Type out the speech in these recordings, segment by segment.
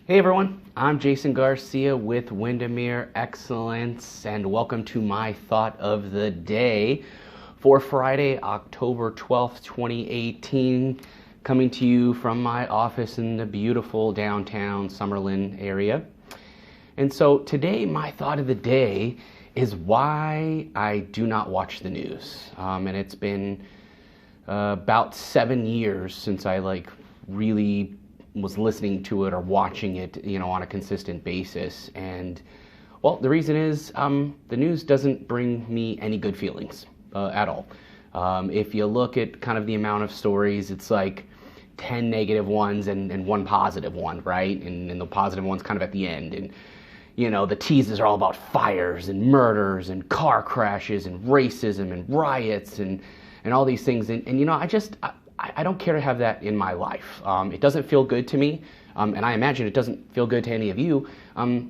Hey everyone, I'm Jason Garcia with Windermere Excellence, and welcome to my thought of the day for Friday, October 12th, 2018, coming to you from my office in the beautiful downtown Summerlin area. And so today, my thought of the day is why I do not watch the news. And it's been about 7 years since I really was listening to it or watching it, on a consistent basis. And well, the reason is the news doesn't bring me any good feelings at all. If you look at kind of the amount of stories, it's like 10 negative ones and one positive one, right? And the positive one's kind of at the end. And the teases are all about fires and murders and car crashes and racism and riots and all these things. And I don't care to have that in my life. It doesn't feel good to me, and I imagine it doesn't feel good to any of you.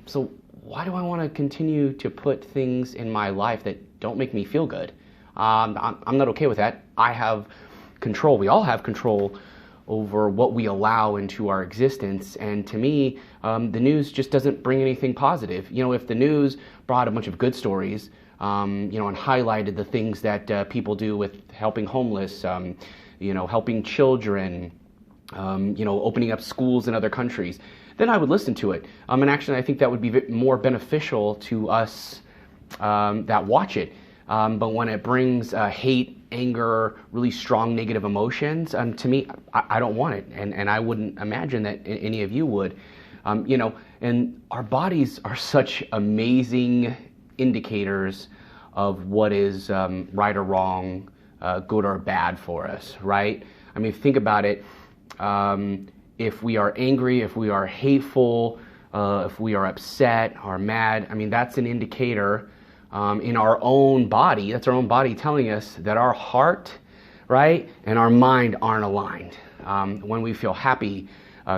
So why do I want to continue to put things in my life that don't make me feel good? I'm not okay with that. I have control. We all have control over what we allow into our existence. And to me, the news just doesn't bring anything positive. If the news brought a bunch of good stories, and highlighted the things that people do with helping homeless, helping children, opening up schools in other countries, then I would listen to it. And actually, I think that would be more beneficial to us that watch it. But when it brings hate, anger, really strong negative emotions, to me, I don't want it. And I wouldn't imagine that any of you would. And our bodies are such amazing indicators of what is right or wrong, good or bad for us, right? I mean, think about it. If we are angry, if we are hateful, if we are upset or mad, I mean, that's an indicator in our own body. That's our own body telling us that our heart, right, and our mind aren't aligned. When we feel happy,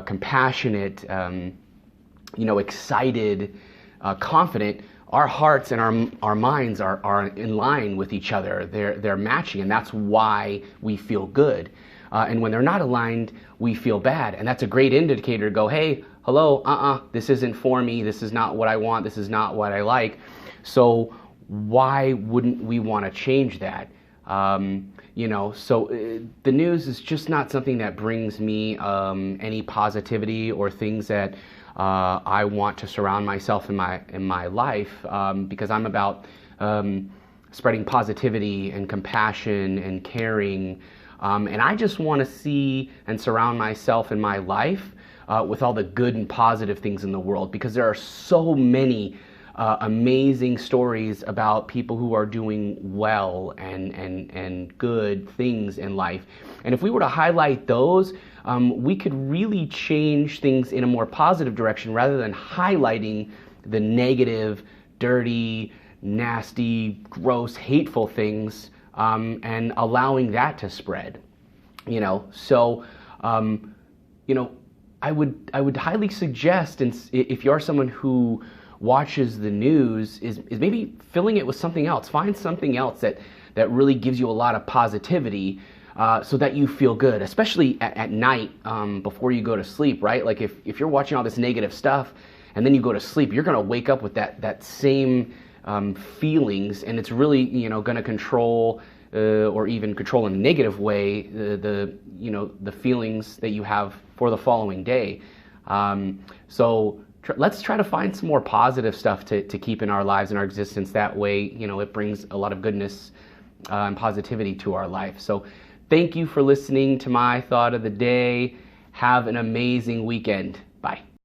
compassionate, excited, confident, our hearts and our minds are in line with each other. They're matching, and that's why we feel good. And when they're not aligned, we feel bad. And that's a great indicator to go, hey, hello, this isn't for me. This is not what I want. This is not what I like. So why wouldn't we want to change that? So the news is just not something that brings me any positivity or things that I want to surround myself in my life, because I'm about spreading positivity and compassion and caring, and I just want to see and surround myself in my life with all the good and positive things in the world, because there are so many amazing stories about people who are doing well and good things in life. And if we were to highlight those, we could really change things in a more positive direction rather than highlighting the negative, dirty, nasty, gross, hateful things and allowing that to spread. So I would highly suggest, and if you are someone who watches the news, is maybe filling it with something else. Find something else that really gives you a lot of positivity, so that you feel good, especially at night before you go to sleep, right? Like if you're watching all this negative stuff and then you go to sleep, you're going to wake up with that same feelings, and it's really going to control or even control in a negative way the feelings that you have for the following day. Let's try to find some more positive stuff to keep in our lives and our existence. That way, it brings a lot of goodness and positivity to our life. So thank you for listening to my thought of the day. Have an amazing weekend.